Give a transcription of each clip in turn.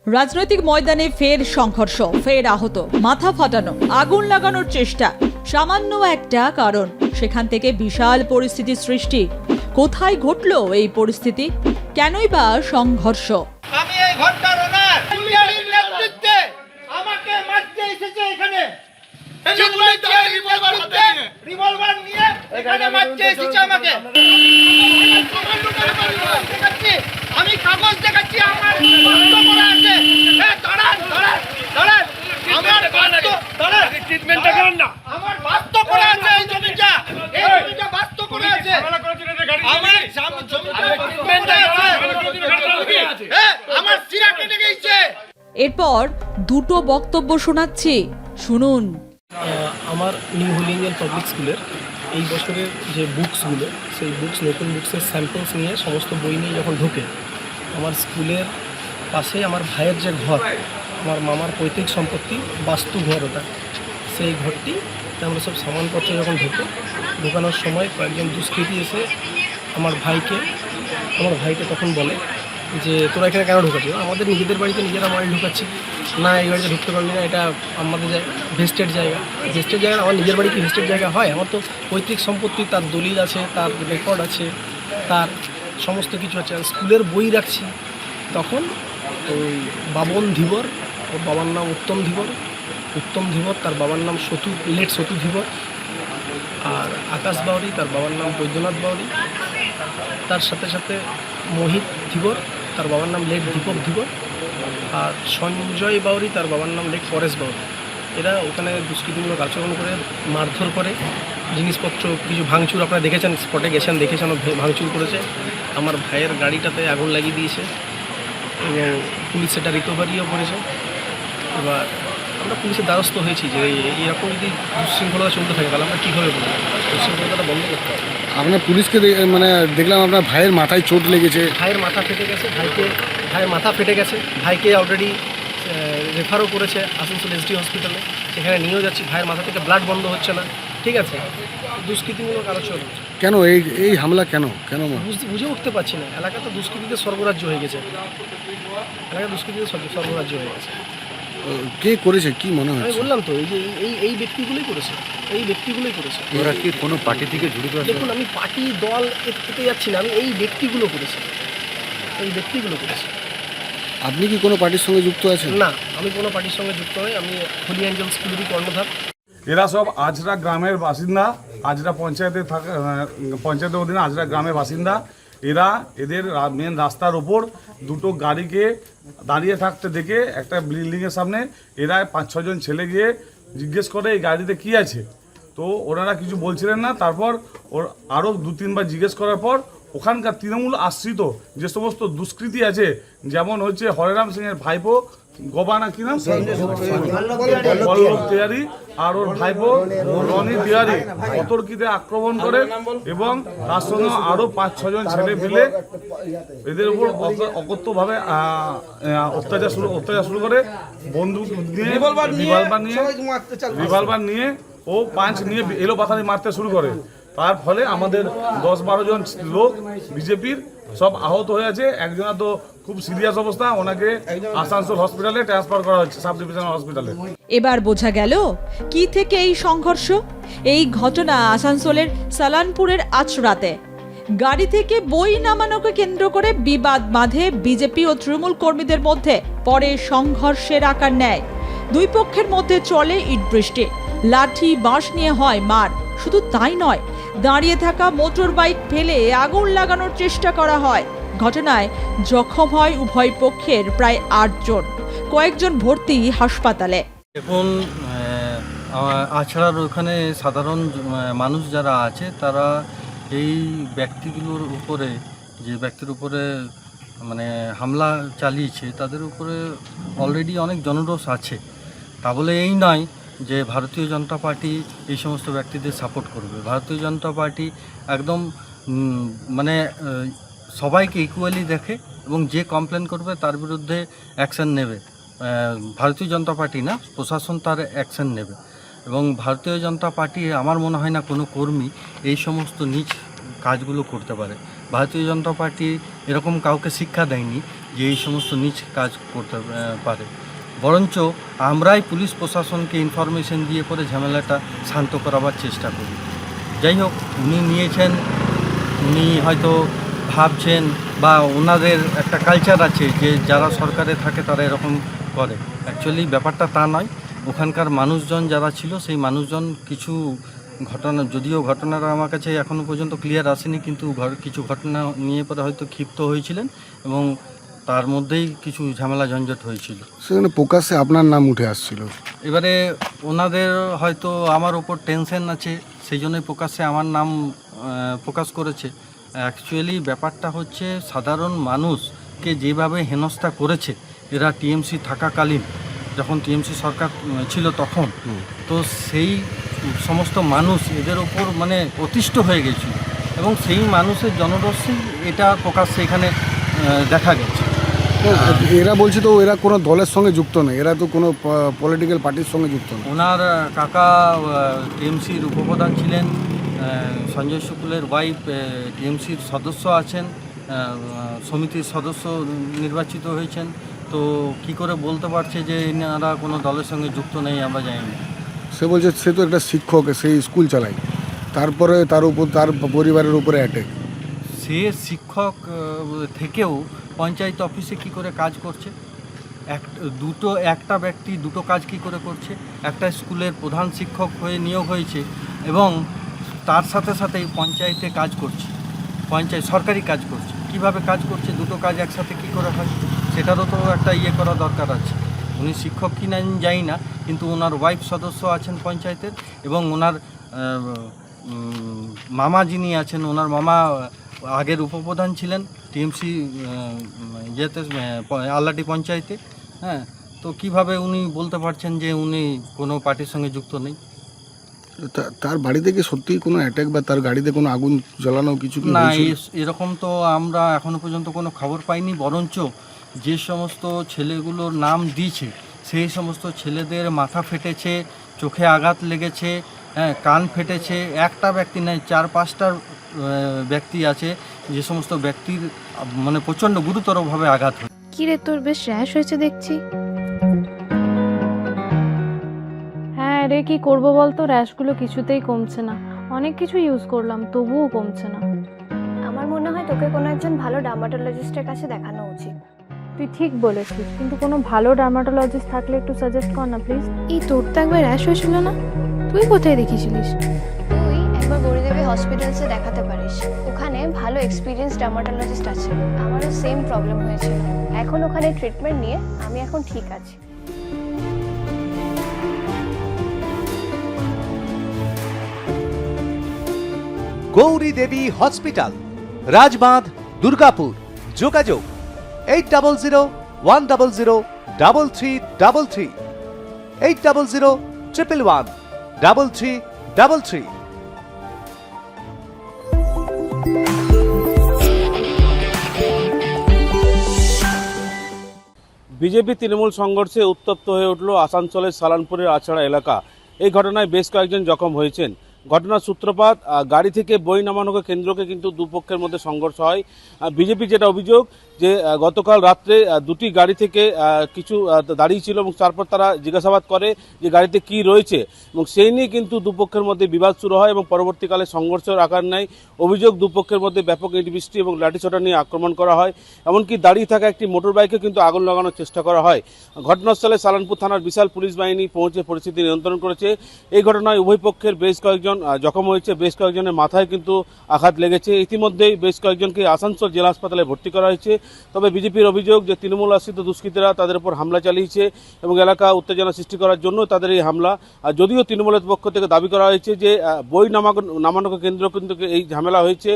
রাজনৈতিক ময়দানে ফের সংঘর্ষ, ফের আহত, মাথা ফাটানো, আগুন লাগানোর চেষ্টা। সামান্য একটা কারণ, সেখান থেকে বিশাল পরিস্থিতির সৃষ্টি। কোথায় ঘটলো এই পরিস্থিতি? কেনই বা সংঘর্ষ? আমি এই ঘরটার ওনার, পুলিশের নেতৃত্বে আমাকে মারতে এসেছে এখানে। রিভলভার নিয়ে এখানে মারতে এসেছে আমাকে। আমি কাগজ দেখাচ্ছি, আমার বাস্ত করা আছে। দাঁড়ান দাঁড়ান দাঁড়ান, আমার বাস্ত দাঁড়ান, ট্রিটমেন্টটা করেন না। আমার বাস্ত করা আছে, এই জমিটা বাস্ত করা আছে। আমার জমিটা ট্রিটমেন্টটা আছে। আমার সিরা কেটে গেছে। এরপর দুটো বক্তব্য শোনাচ্ছি, শুনুন। আমার নিউ হোলি ইন্ডিয়ান পাবলিক স্কুলের এই বছরের যে বুকসগুলো, সেই নতুন বুকসের স্যাম্পলস নিয়ে সমস্ত বই নিয়ে যখন ঢোকে, আমার স্কুলের পাশে আমার ভাইয়ের যে ঘর, আমার মামার পৈতৃক সম্পত্তি, বাস্তু ঘর ওটা, সেই ঘরটি আমরা সব সামানপত্র যখন ঢোকানোর সময় কয়েকজন দুষ্কৃতী এসে আমার ভাইকে তখন বলে যে তোরা এখানে কেন ঢোকাচ্ছিস? আমাদের নিজেদের বাড়িতে নিজেরা মাল ঢোকাচ্ছি না, এই বাড়িতে ঢুকতে পারবি না, এটা আমাদের ভেস্টেড জায়গা। আমার নিজের বাড়ি কি ভেস্টেড জায়গা হয়? আমার তো পৈতৃক সম্পত্তি, তার দলিল আছে, তার রেকর্ড আছে, তার সমস্ত কিছু আছে, স্কুলের বই রাখছি। তখন ওই বাবন ধীবর, ওর বাবার নাম উত্তম ধীবর, তার বাবার নাম সতু ধীবর, আর আকাশ বাউরি, তার বাবার নাম বৈদ্যনাথ বাউরি, তার সাথে সাথে মোহিত ধীবর, তার বাবার নাম লেট দীপক ধীবর, আর সঞ্জয় বাউরি, তার বাবার নাম লেট পরেশ বাউরি। এরা ওখানে দুষ্কৃতিমূলক আচরণ করে, মারধর করে, জিনিসপত্র কিছু ভাঙচুর, আপনারা দেখেছেন, স্পটে দেখেছেন ভাঙচুর করেছে। আমার ভাইয়ের গাড়িটাতে আগুন লাগিয়ে দিয়েছে এবং পুলিশ সেটা রিকভারিও করেছে। এবার আমরা পুলিশের দ্বারস্থ হয়েছি যে এরকম যদি দুশৃঙ্খলতা চলতে থাকে তাহলে আমরা কীভাবে বলবো? দুশৃঙ্খলতাটা বন্ধ করতে হবে। আপনার পুলিশকে মানে দেখলাম আপনার ভাইয়ের মাথায় চোট লেগেছে। ভাইয়ের মাথা ফেটে গেছে, ভাইয়ের মাথা ফেটে গেছে। ভাইকে অলরেডি রেফারও করেছে আসানসোল এসডি হসপিটালে, সেখানে নিয়েও যাচ্ছি। ভাইয়ের মাথা থেকে ব্লাড বন্ধ হচ্ছে না, ঠিক আছে। দুষ্কৃতিমূলক আলোচনা কেন এই হামলা কেন বুঝে উঠতে পারছি না। এলাকা তো দুষ্কৃতিতে স্বর্গরাজ্য হয়ে গেছে, কে করেছে কি মনে হয়? আমি বললাম তো, এই ব্যক্তিগুলোই করেছে। ওরা কি কোনো পার্টি থেকে জড়িত আছে? দেখুন, আমি পার্টি দল এতে যাচ্ছি না, আমি এই ব্যক্তিগুলো করেছে। আপনি কি কোনো পার্টির সঙ্গে যুক্ত আছেন? না, আমি কোনো পার্টির সঙ্গে যুক্ত নই। আমি হোলি অ্যাঞ্জেল স্কুলেরই কর্ণধার। এরা সব আজরা গ্রামের বাসিন্দা, আজরা পঞ্চায়েতের অধীনে আজরা গ্রামের বাসিন্দা। এরা এদের মেন রাস্তার ওপর দুটো গাড়িকে দাঁড়িয়ে থাকতে দেখে একটা বিল্ডিংয়ের সামনে এরা 5-6 জন ছেলে গিয়ে জিজ্ঞেস করে এই গাড়িতে কি আছে। তো ওনারা কিছু বলছিলেন না। তারপর আরও 2-3 বার জিজ্ঞেস করার পর ওখানকার তৃণমূল আশ্রিত যে সমস্ত দুষ্কৃতী আছে, যেমন হচ্ছে হরেরাম সিংয়ের ভাইপো গোবানা কি নাম, বল্লভ তিওয়ারি, আর ওর ভাইপো রনি তিওয়ারি অতর্কিতে আক্রমণ করে এবং তার সঙ্গে আরও 5-6 জন ছেলে মিলে এদের উপর অকথ্যভাবে অত্যাচার শুরু করে। বন্দুক নিয়ে, রিভলভার নিয়ে ও পাঁচ নিয়ে এলো পাথারি মারতে শুরু করে। তার ফলে আমাদের 10-12 জন লোক বিজেপির সব আহত হয়ে আছে। একজনের তো খুব সিরিয়াস অবস্থা, ওনাকে আসানসোল হসপিটালে ট্রান্সফার করা হচ্ছে, সাব ডিভিশনাল হসপিটালে। এবার বোঝা গেল কি থেকে এই সংঘর্ষ। এই ঘটনা আসানসোলের সালানপুরের আচরাতে। গাড়ি থেকে বই নামানোকে কেন্দ্র করে বিবাদ বাঁধে বিজেপি ও তৃণমূল কর্মীদের মধ্যে। পরে সংঘর্ষের আকার নেয়। দুই পক্ষের মধ্যে চলে ইট বৃষ্টি, লাঠি বাঁশ নিয়ে হয় মার। শুধু তাই নয়, দাঁড়িয়ে থাকা মোটর বাইক ফেলে আগুন লাগানোর চেষ্টা করা হয়। ঘটনায় জখম হয় উভয় পক্ষের প্রায় 8 জন। কয়েকজন ভর্তি হাসপাতালে। এখন আছড়ার ওখানে সাধারণ মানুষ যারা আছে তারা এই ব্যক্তিগুলোর উপরে, যে ব্যক্তির উপরে মানে হামলা চালিয়েছে, তাদের উপরে অলরেডি অনেক জনরোষ আছে। তা বলে এই নয় যে ভারতীয় জনতা পার্টি এই সমস্ত ব্যক্তিদের সাপোর্ট করবে। ভারতীয় জনতা পার্টি একদম মানে সবাইকে ইকুয়ালি দেখে এবং যে কমপ্লেন করবে তার বিরুদ্ধে অ্যাকশন নেবে। ভারতীয় জনতা পার্টি না, প্রশাসন তার অ্যাকশন নেবে। এবং ভারতীয় জনতা পার্টি, আমার মনে হয় না কোনো কর্মী এই সমস্ত নিজ কাজগুলো করতে পারে। ভারতীয় জনতা পার্টি এরকম কাউকে শিক্ষা দেয়নি যে এই সমস্ত নিচ কাজ করতে পারে। বরঞ্চ আমরাই পুলিশ প্রশাসনকে ইনফরমেশন দিয়ে পরে ঝামেলাটা শান্ত করাবার চেষ্টা করি। যাই হোক, উনি নিয়েছেন, উনি হয়তো ভাবছেন বা ওনাদের একটা কালচার আছে যে যারা সরকারে থাকে তারা এরকম করে। অ্যাকচুয়ালি ব্যাপারটা তা নয়। ওখানকার মানুষজন যারা ছিল সেই মানুষজন কিছু ঘটনা, যদিও ঘটনাটা আমার কাছে এখনও পর্যন্ত ক্লিয়ার আসেনি, কিন্তু কিছু ঘটনা নিয়ে পরে হয়তো ক্ষিপ্ত হয়েছিলেন এবং তার মধ্যেই কিছু ঝামেলা ঝঞ্ঝট হয়েছিল। সেখানে প্রকাশ্যে আপনার নাম উঠে আসছিল। এবারে ওনাদের হয়তো আমার ওপর টেনশন আছে, সেই জন্যই প্রকাশ্যে আমার নাম প্রকাশ করেছে। অ্যাকচুয়ালি ব্যাপারটা হচ্ছে সাধারণ মানুষকে যেভাবে হেনস্থা করেছে এরা টিএমসি থাকাকালীন, যখন টিএমসি সরকার ছিল তখন, তো সেই সমস্ত মানুষ এদের ওপর মানে অতিষ্ঠ হয়ে গেছিল এবং সেই মানুষের জনরোষেই এটা প্রকাশ্যে এখানে দেখা গেছে। এরা বলছে তো এরা কোনো দলের সঙ্গে যুক্ত নেই, এরা তো কোনো পলিটিক্যাল পার্টির সঙ্গে যুক্ত নেই। ওনার কাকা টিএমসির উপপ্রধান ছিলেন, সঞ্জয় শুক্লের ওয়াইফ টিএমসির সদস্য আছেন, সমিতির সদস্য নির্বাচিত হয়েছেন। তো কি করে বলতে পারছে যে এনারা কোনো দলের সঙ্গে যুক্ত নেই, আমরা জানি না। সে বলছে সে তো একটা শিক্ষক, সেই স্কুল চালায়, তারপরে তার উপর তার পরিবারের উপরে অ্যাটাক। সে শিক্ষক থেকেও পঞ্চায়েত অফিসে কি করে কাজ করছে? একটা ব্যক্তি দুটো কাজ কি করে করছে? একটা স্কুলের প্রধান শিক্ষক হয়ে নিয়োগ হয়েছে এবং তার সাথে সাথে পঞ্চায়েতে কাজ করছে, পঞ্চায়েত সরকারি কাজ করছে। কিভাবে কাজ করছে? দুটো কাজ একসাথে কি করে হয়? সেটারও তো একটা করা দরকার আছে। উনি শিক্ষক কি না জানি না, কিন্তু ওনার ওয়াইফ সদস্য আছেন পঞ্চায়েতের এবং ওনার মামা যিনি আছেন, ওনার মামা আগের উপপ্রধান ছিলেন টিএমসি ইয়েতে আল্লাটি পঞ্চায়েতে। হ্যাঁ, তো কিভাবে উনি বলতে পারছেন যে উনি কোনো পার্টির সঙ্গে যুক্ত নেই? তার বাড়িতে কি সত্যিই কোনো অ্যাটাক বা তার গাড়িতে কোনো আগুন জ্বালানো কিছু কি না, হয়েছিল? এরকম তো আমরা এখনো পর্যন্ত কোনো খবর পাইনি। বরঞ্চ যে সমস্ত ছেলেগুলোর নাম দিয়েছে সেই সমস্ত ছেলেদের মাথা ফেটেছে, চোখে আঘাত লেগেছে, হ্যাঁ, কান ফেটেছে। একটা ব্যক্তি নয়, 4-5টা ব্যক্তি আছে যে সমস্ত ব্যক্তির মানে প্রচণ্ড গুরুতরভাবে আঘাত হয়। কি রে, তোর বেশ র্যাশ হয়েছে দেখছি। হ্যাঁ রে, কি করবো বলতো, র্যাশগুলো কিছুতেই কমছে না। অনেক কিছু ইউজ করলাম তবুও কমছে না। আমার মনে হয় তোকে কোনো একজন ভালো ডার্মাটোলজিস্টের কাছে দেখানো উচিত। তুই ঠিক বলেছিস, কিন্তু কোনো ভালো ডার্মাটোলজিস্ট থাকলে একটু সাজেস্ট কর না প্লিজ। এই তোর তো একবার র্যাশ হয়েছিল না? তুই কোথায় দেখিয়েছিলিস? তুই একবার গৌরীদেবী হসপিটালসে দেখাতে পারিস, ওখানে ভালো এক্সপিরিয়েন্স ডার্মাটোলজিস্ট আছে। আমারও সেম প্রবলেম হয়েছিল, এখন ওখানে ট্রিটমেন্ট নিয়ে আমি এখন ঠিক আছি। গৌরী দেবী হসপিটাল, রাজবাঁধ, দুর্গাপুর। যোগাযোগ 8001003333, 8001113333। বিজেপি তৃণমূল সংঘর্ষে উত্তপ্ত হয়ে উঠল আসানসোলের সালানপুরের আছড়া এলাকা। এই ঘটনায় বেশ কয়েকজন জখম হয়েছেন। ঘটনার সূত্রপাত গাড়ি থেকে বই নামানোকে কেন্দ্রকে কিন্তু দুপক্ষের মধ্যে সংঘর্ষ হয়। বিজেপি যেটা অভিযোগ যে গতকাল রাত্রে দুটি গাড়ি থেকে কিছু দাঁড়িয়েছিল এবং তারপর তারা জিজ্ঞাসাবাদ করে যে গাড়িতে কি রয়েছে এবং সেই নিয়ে কিন্তু দুপক্ষের মধ্যে বিবাদ শুরু হয় এবং পরবর্তীকালে সংঘর্ষের আকার নেয়। অভিযোগ দুপক্ষের মধ্যে ব্যাপক ইট বৃষ্টি এবং লাঠিসোঁটা নিয়ে আক্রমণ করা হয়, এমনকি দাঁড়িয়ে থাকা একটি মোটর বাইকে কিন্তু আগুন লাগানোর চেষ্টা করা হয়। ঘটনাস্থলে সালানপুর থানার বিশাল পুলিশ বাহিনী পৌঁছে পরিস্থিতি নিয়ন্ত্রণ করেছে। এই ঘটনায় উভয় পক্ষের বেশ কয়েকজন জখম হয়েছে, বেশ কয়েকজনের মাথায় কিন্তু আঘাত লেগেছে। ইতিমধ্যেই বেশ কয়েকজনকে আসানসোল জেলা হাসপাতালে ভর্তি করা হয়েছে। তবে বিজেপির অভিযোগ যে তৃণমূল আশ্রিত দুষ্কৃতীরা তাদের উপর হামলা চালিয়েছে এবং এলাকা উত্তেজনা সৃষ্টি করার জন্য তাদের এই হামলা। যদিও তৃণমূলের পক্ষ থেকে দাবি করা হয়েছে যে বই নামানোকে কেন্দ্র কিন্তু এই ঝামেলা হয়েছে,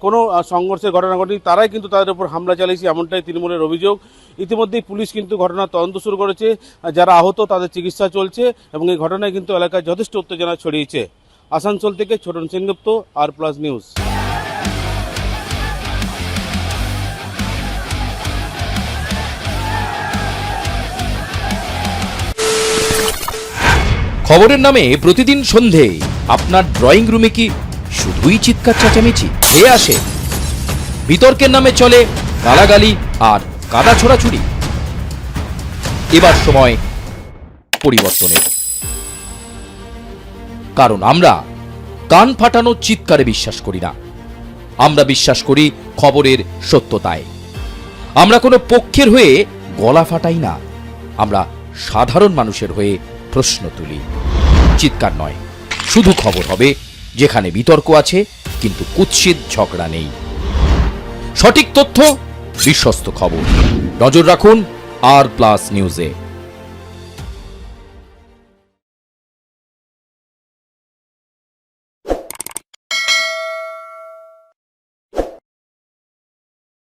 কোনো সংঘর্ষের ঘটনা ঘটেনি, তারাই কিন্তু তাদের উপর হামলা চালিয়েছে, এমনটাই তৃণমূলের অভিযোগ। ইতিমধ্যেই পুলিশ কিন্তু ঘটনার তদন্ত শুরু করেছে, যারা আহত তাদের চিকিৎসা চলছে এবং এই ঘটনায় কিন্তু এলাকায় যথেষ্ট উত্তেজনা ছড়িয়েছে। আসানসোল থেকে ছোটন সেনগুপ্ত, আর+ নিউজ। খবরের নামে প্রতিদিন সন্ধে আপনার ড্রয়িং রুমে কি শুধুই চিৎকার চেঁচামেচি? আসে বিতর্কের নামে চলে গালাগালি আর কাদা ছোড়াছুড়ি? এবার সময় পরিবর্তনের, কারণ আমরা কান ফাটানো চিৎকারে বিশ্বাস করি না। আমরা বিশ্বাস করি খবরের সত্যতায়। আমরা কোনো পক্ষের হয়ে গলা ফাটাই না, আমরা সাধারণ মানুষের হয়ে প্রশ্ন তুলি। চিৎকার নয়, শুধু খবর হবে যেখানে বিতর্ক আছে কিন্তু কুৎসিত ঝগড়া নেই। সঠিক তথ্য, বিশ্বস্ত খবর। নজর রাখুন আর প্লাস নিউজে।